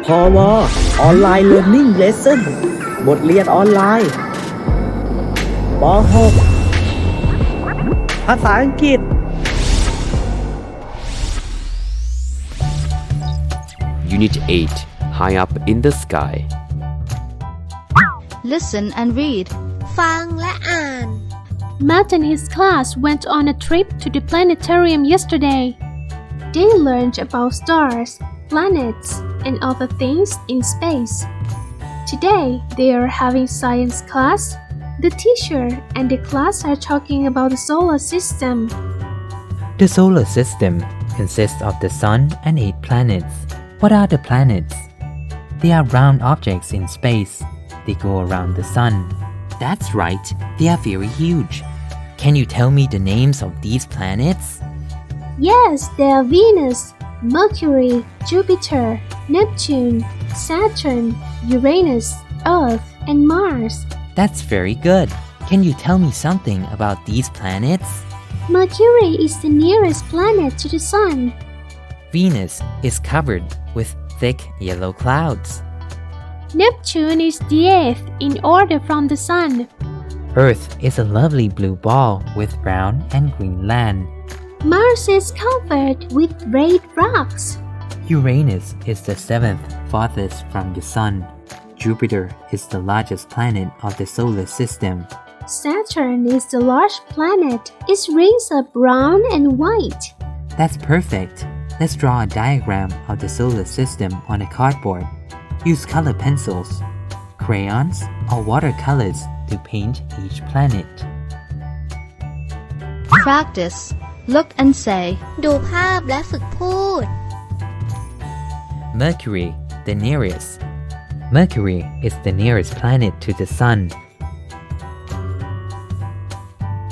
พวออนไลน์ Learning Lesson บทเรียนออนไลน์ป .6 ภาษาอังกฤษ Unit 8 High Up in the Sky Listen and read ฟังและอ่าน Matt and his class went on a trip to the planetarium yesterday. They learned about stars, planets, and other things in space. Today, they are having science class. The teacher and the class are talking about the solar system. The solar system consists of the Sun and 8 planets. What are the planets? They are round objects in space. They go around the Sun. That's right, they are very huge. Can you tell me the names of these planets? Yes, they are Venus, Mercury, Jupiter, Neptune, Saturn, Uranus, Earth, and Mars. That's very good. Can you tell me something about these planets? Mercury is the nearest planet to the Sun. Venus is covered with thick yellow clouds. Neptune is the eighth in order from the Sun. Earth is a lovely blue ball with brown and green land. Mars is covered with red rocks. Uranus is the 7th farthest from the Sun. Jupiter is the largest planet of the solar system. Saturn is the large planet. Its rings are brown and white. That's perfect. Let's draw a diagram of the solar system on a cardboard. Use color pencils, crayons, or watercolors to paint each planet. Practice Look and say ดูภาพและฝึกพูด Mercury, the nearest. Mercury is the nearest planet to the Sun.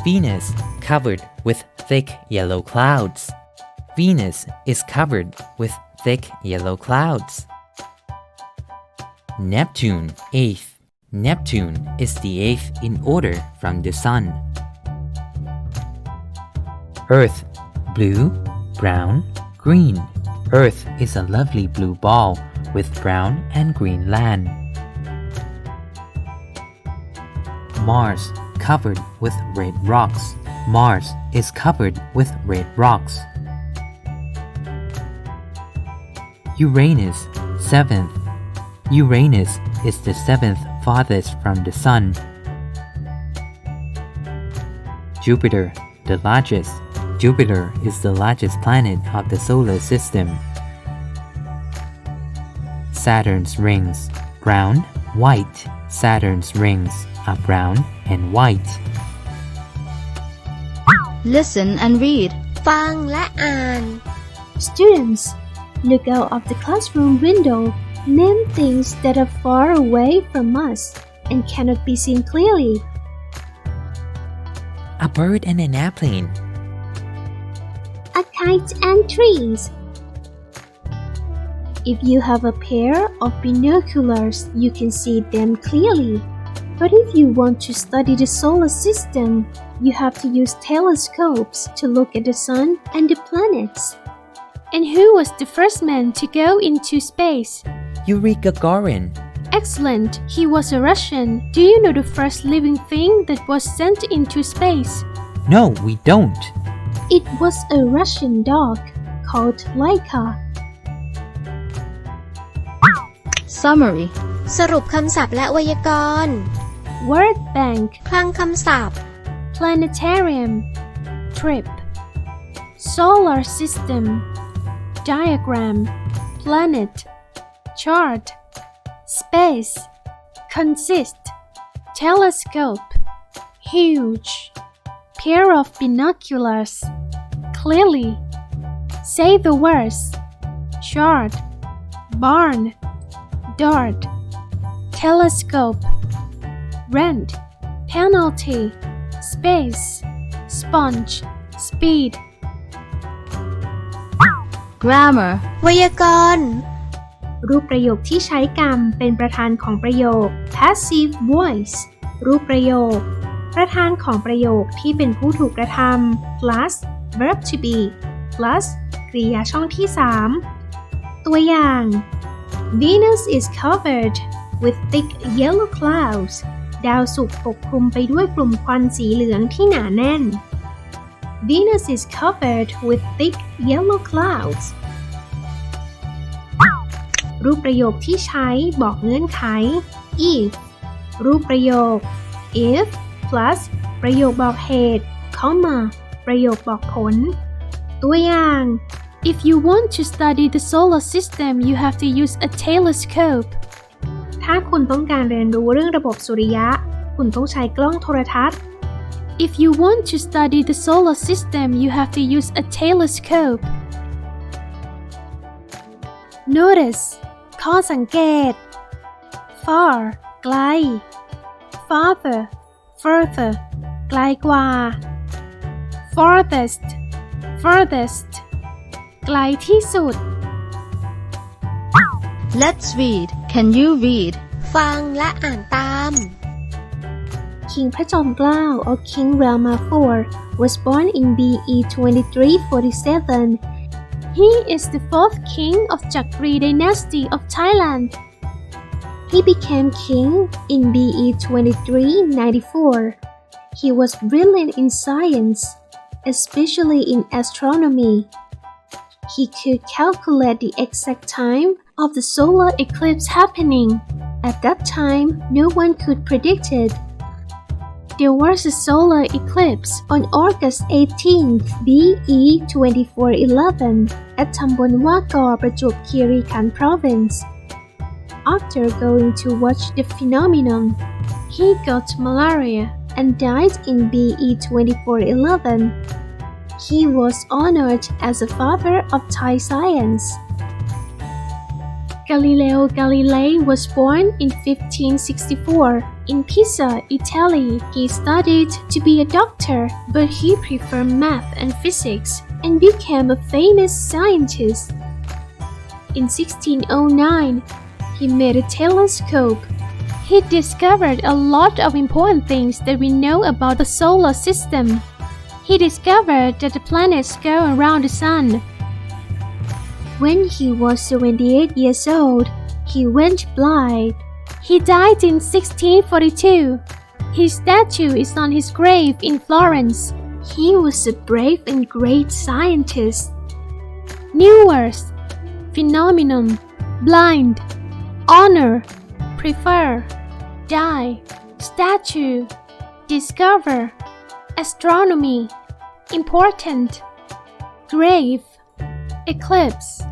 Venus, covered with thick yellow clouds. Venus is covered with thick yellow clouds. Neptune, 8th. Neptune is the 8th in order from the Sun. Earth, blue, brown, green. Earth is a lovely blue ball with brown and green land. Mars, covered with red rocks. Mars is covered with red rocks. Uranus, 7th. Uranus is the 7th farthest from the Sun. Jupiter, the largest. Jupiter is the largest planet of the solar system. Saturn's rings, brown, white. Saturn's rings are brown and white. Listen and read ฟังและอ่าน Students, look out of the classroom window. Name things that are far away from us and cannot be seen clearly. A bird and an airplane. A kite and trees. If you have a pair of binoculars, you can see them clearly. But if you want to study the solar system, you have to use telescopes to look at the sun and the planets. And who was the first man to go into space? Yuri Gagarin. Excellent! He was a Russian. Do you know the first living thing that was sent into space? No, we don't. It was a Russian dog called Laika. Summary สรุปคำศัพท์และไวยากรณ์ Word bank, คลังคำศัพท์ planetarium, trip, solar system, diagram, planet, chart, space, consist, telescope, huge, pair of binoculars, clearly. Say the words chart, barn, dart, telescope, rent, penalty, space, sponge, speed. Grammar ไวยากรณ์ รูปประโยคที่ใช้กรรมเป็นประธานของประโยค passive voice รูปประโยคประธานของประโยคที่เป็นผู้ถูกกระทำ plus verb to be plus กริยาช่องที่ 3 ตัวอย่าง Venus is covered with thick yellow clouds ดาวศุกร์ปกคลุมไปด้วยกลุ่มควันสีเหลืองที่หนาแน่น Venus is covered with thick yellow clouds รูปประโยคที่ใช้บอกเงื่อนไข if รูปประโยค if plus ประโยคบอกเหตุ comma ประโยคบอกผล ตัวอย่าง If you want to study the solar system, you have to use a telescope. ถ้าคุณต้องการเรียนรู้เรื่องระบบสุริยะ คุณต้องใช้กล้องโทรทัศน์ If you want to study the solar system, you have to use a telescope. Notice ข้อสังเกต far ไกล farther further ไกลกว่า farthest furthest ไกลที่สุด Let's read. Can you read? ฟังและอ่านตาม King พระจอมเกล้า or King Rama IV was born in BE 2347. He is the fourth king of Chakri dynasty of Thailand. He became king in BE 2394. He was brilliant in science, especially in astronomy. He could calculate the exact time of the solar eclipse happening. At that time, no one could predict it. There was a solar eclipse on August 18th, BE 2411 at Tambon Wakor, Prachuap Khiri Khan Province. After going to watch the phenomenon, he got malaria and died in BE 2411. He was honored as a father of Thai science. Galileo Galilei was born in 1564 in Pisa, Italy. He studied to be a doctor, but he preferred math and physics and became a famous scientist. In 1609, he made a telescope. He discovered a lot of important things that we know about the solar system. He discovered that the planets go around the sun. When he was 78 years old, he went blind. He died in 1642. His statue is on his grave in Florence. He was a brave and great scientist. New words: phenomenon, blind, honor, prefer, die, statue, discover, astronomy, important, grave, eclipse.